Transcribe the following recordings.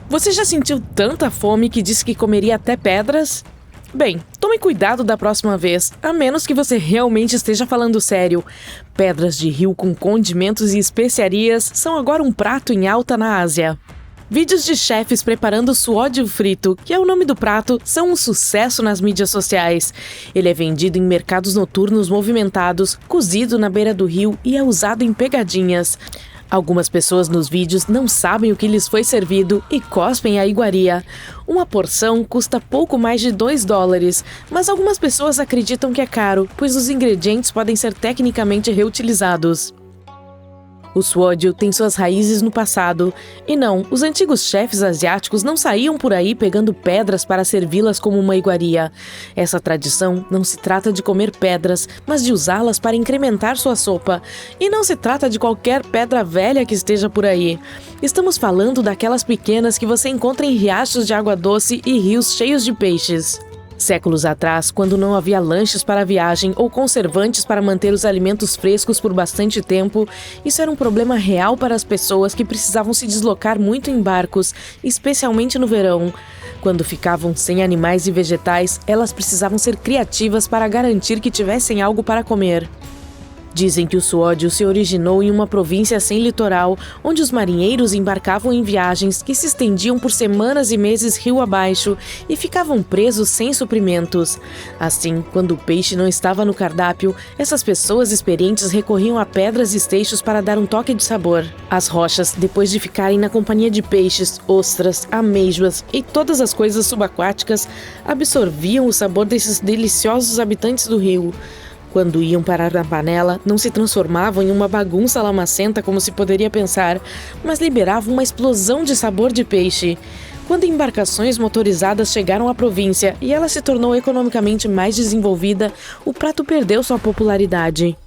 Você já sentiu tanta fome que disse que comeria até pedras? Bem, tome cuidado da próxima vez, a menos que você realmente esteja falando sério. Pedras de rio com condimentos e especiarias são agora um prato em alta na Ásia. Vídeos de chefes preparando suódio frito, que é o nome do prato, são um sucesso nas mídias sociais. Ele é vendido em mercados noturnos movimentados, cozido na beira do rio e é usado em pegadinhas. Algumas pessoas nos vídeos não sabem o que lhes foi servido e cospem a iguaria. Uma porção custa pouco mais de $2, mas algumas pessoas acreditam que é caro, pois os ingredientes podem ser tecnicamente reutilizados. O suódio tem suas raízes no passado. E não, os antigos chefes asiáticos não saíam por aí pegando pedras para servi-las como uma iguaria. Essa tradição não se trata de comer pedras, mas de usá-las para incrementar sua sopa. E não se trata de qualquer pedra velha que esteja por aí. Estamos falando daquelas pequenas que você encontra em riachos de água doce e rios cheios de peixes. Séculos atrás, quando não havia lanches para a viagem ou conservantes para manter os alimentos frescos por bastante tempo, isso era um problema real para as pessoas que precisavam se deslocar muito em barcos, especialmente no verão. Quando ficavam sem animais e vegetais, elas precisavam ser criativas para garantir que tivessem algo para comer. Dizem que o suódio se originou em uma província sem litoral, onde os marinheiros embarcavam em viagens que se estendiam por semanas e meses rio abaixo e ficavam presos sem suprimentos. Assim, quando o peixe não estava no cardápio, essas pessoas experientes recorriam a pedras e esteixos para dar um toque de sabor. As rochas, depois de ficarem na companhia de peixes, ostras, amêijoas e todas as coisas subaquáticas, absorviam o sabor desses deliciosos habitantes do rio. Quando iam parar na panela, não se transformavam em uma bagunça lamacenta como se poderia pensar, mas liberavam uma explosão de sabor de peixe. Quando embarcações motorizadas chegaram à província e ela se tornou economicamente mais desenvolvida, o prato perdeu sua popularidade.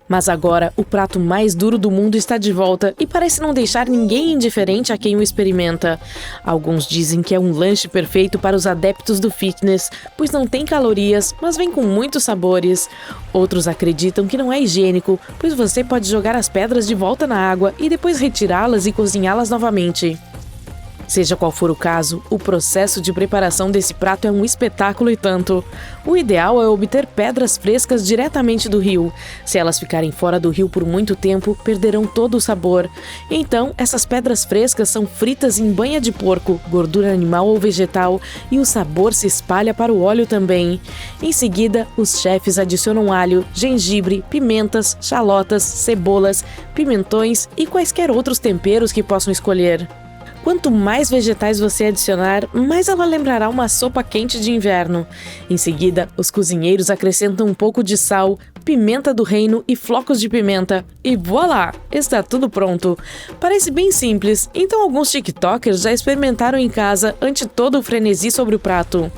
Mas agora, o prato mais duro do mundo está de volta e parece não deixar ninguém indiferente a quem o experimenta. Alguns dizem que é um lanche perfeito para os adeptos do fitness, pois não tem calorias, mas vem com muitos sabores. Outros acreditam que não é higiênico, pois você pode jogar as pedras de volta na água e depois retirá-las e cozinhá-las novamente. Seja qual for o caso, o processo de preparação desse prato é um espetáculo e tanto. O ideal é obter pedras frescas diretamente do rio. Se elas ficarem fora do rio por muito tempo, perderão todo o sabor. Então, essas pedras frescas são fritas em banha de porco, gordura animal ou vegetal, e o sabor se espalha para o óleo também. Em seguida, os chefes adicionam alho, gengibre, pimentas, chalotas, cebolas, pimentões e quaisquer outros temperos que possam escolher. Quanto mais vegetais você adicionar, mais ela lembrará uma sopa quente de inverno. Em seguida, os cozinheiros acrescentam um pouco de sal, pimenta do reino e flocos de pimenta. E voilá! Está tudo pronto. Parece bem simples, então alguns tiktokers já experimentaram em casa ante todo o frenesi sobre o prato.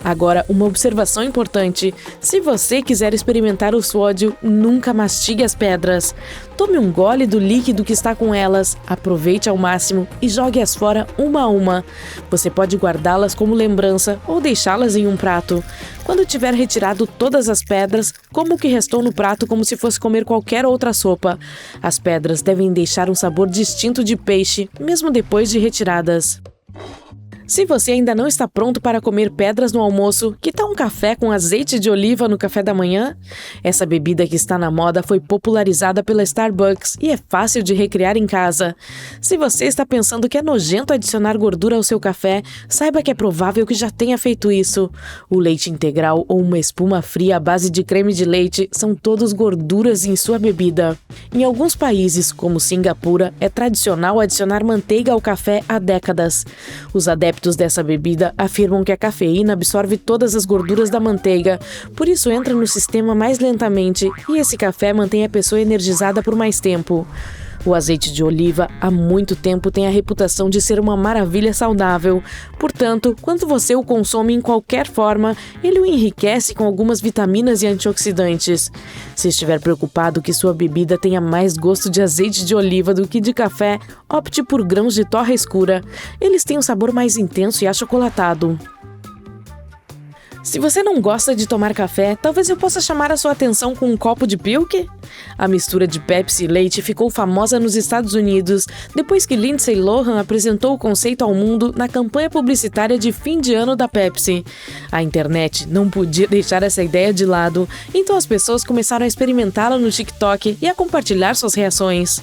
Agora, uma observação importante. Se você quiser experimentar o suódio, nunca mastigue as pedras. Tome um gole do líquido que está com elas, aproveite ao máximo e jogue-as fora uma a uma. Você pode guardá-las como lembrança ou deixá-las em um prato. Quando tiver retirado todas as pedras, coma o que restou no prato como se fosse comer qualquer outra sopa. As pedras devem deixar um sabor distinto de peixe, mesmo depois de retiradas. Se você ainda não está pronto para comer pedras no almoço, que tal um café com azeite de oliva no café da manhã? Essa bebida que está na moda foi popularizada pela Starbucks e é fácil de recriar em casa. Se você está pensando que é nojento adicionar gordura ao seu café, saiba que é provável que já tenha feito isso. O leite integral ou uma espuma fria à base de creme de leite são todos gorduras em sua bebida. Em alguns países, como Singapura, é tradicional adicionar manteiga ao café há décadas. Os adeptos dessa bebida afirmam que a cafeína absorve todas as gorduras da manteiga, por isso entra no sistema mais lentamente e esse café mantém a pessoa energizada por mais tempo. O azeite de oliva há muito tempo tem a reputação de ser uma maravilha saudável. Portanto, quando você o consome em qualquer forma, ele o enriquece com algumas vitaminas e antioxidantes. Se estiver preocupado que sua bebida tenha mais gosto de azeite de oliva do que de café, opte por grãos de torra escura. Eles têm um sabor mais intenso e achocolatado. Se você não gosta de tomar café, talvez eu possa chamar a sua atenção com um copo de Pilk? A mistura de Pepsi e leite ficou famosa nos Estados Unidos depois que Lindsay Lohan apresentou o conceito ao mundo na campanha publicitária de fim de ano da Pepsi. A internet não podia deixar essa ideia de lado, então as pessoas começaram a experimentá-la no TikTok e a compartilhar suas reações.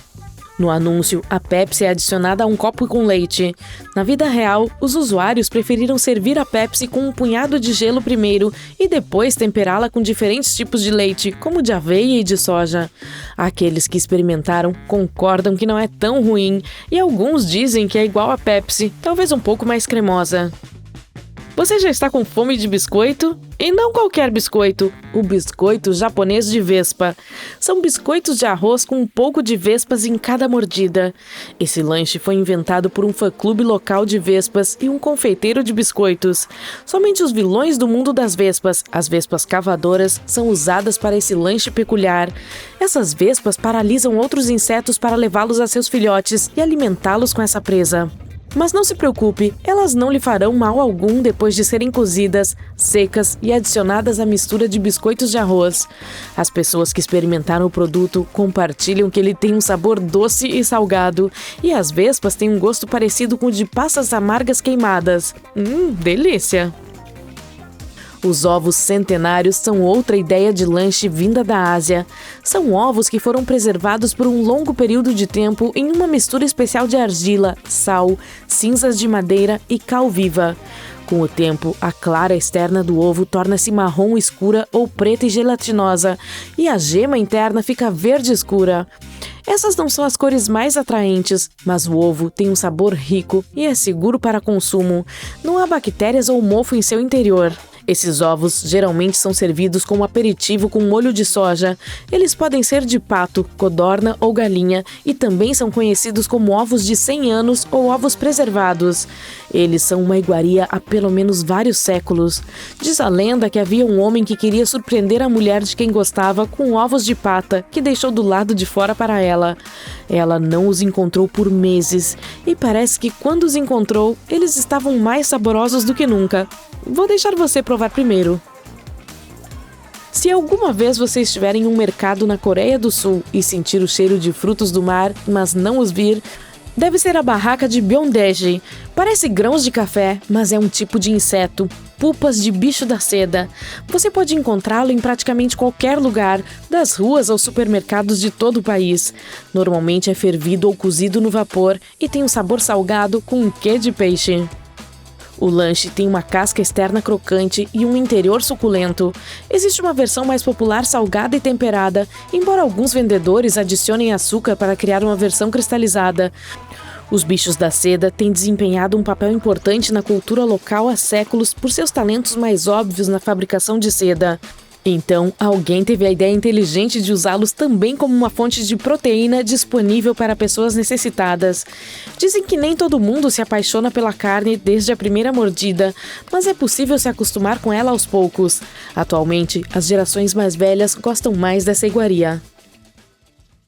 No anúncio, a Pepsi é adicionada a um copo com leite. Na vida real, os usuários preferiram servir a Pepsi com um punhado de gelo primeiro e depois temperá-la com diferentes tipos de leite, como de aveia e de soja. Aqueles que experimentaram concordam que não é tão ruim e alguns dizem que é igual a Pepsi, talvez um pouco mais cremosa. Você já está com fome de biscoito? E não qualquer biscoito, o biscoito japonês de vespa. São biscoitos de arroz com um pouco de vespas em cada mordida. Esse lanche foi inventado por um fã-clube local de vespas e um confeiteiro de biscoitos. Somente os vilões do mundo das vespas, as vespas cavadoras, são usadas para esse lanche peculiar. Essas vespas paralisam outros insetos para levá-los a seus filhotes e alimentá-los com essa presa. Mas não se preocupe, elas não lhe farão mal algum depois de serem cozidas, secas e adicionadas à mistura de biscoitos de arroz. As pessoas que experimentaram o produto compartilham que ele tem um sabor doce e salgado, e as vespas têm um gosto parecido com o de passas amargas queimadas. Delícia! Os ovos centenários são outra ideia de lanche vinda da Ásia. São ovos que foram preservados por um longo período de tempo em uma mistura especial de argila, sal, cinzas de madeira e cal viva. Com o tempo, a clara externa do ovo torna-se marrom escura ou preta e gelatinosa, e a gema interna fica verde escura. Essas não são as cores mais atraentes, mas o ovo tem um sabor rico e é seguro para consumo. Não há bactérias ou mofo em seu interior. Esses ovos geralmente são servidos como aperitivo com molho de soja. Eles podem ser de pato, codorna ou galinha e também são conhecidos como ovos de 100 anos ou ovos preservados. Eles são uma iguaria há pelo menos vários séculos. Diz a lenda que havia um homem que queria surpreender a mulher de quem gostava com ovos de pata que deixou do lado de fora para ela. Ela não os encontrou por meses e parece que quando os encontrou, eles estavam mais saborosos do que nunca. Vou deixar você provar primeiro. Se alguma vez você estiver em um mercado na Coreia do Sul e sentir o cheiro de frutos do mar, mas não os vir, deve ser a barraca de Byeondae. Parece grãos de café, mas é um tipo de inseto, pupas de bicho da seda. Você pode encontrá-lo em praticamente qualquer lugar, das ruas aos supermercados de todo o país. Normalmente é fervido ou cozido no vapor e tem um sabor salgado com um quê de peixe. O lanche tem uma casca externa crocante e um interior suculento. Existe uma versão mais popular salgada e temperada, embora alguns vendedores adicionem açúcar para criar uma versão cristalizada. Os bichos da seda têm desempenhado um papel importante na cultura local há séculos por seus talentos mais óbvios na fabricação de seda. Então, alguém teve a ideia inteligente de usá-los também como uma fonte de proteína disponível para pessoas necessitadas. Dizem que nem todo mundo se apaixona pela carne desde a primeira mordida, mas é possível se acostumar com ela aos poucos. Atualmente, as gerações mais velhas gostam mais dessa iguaria.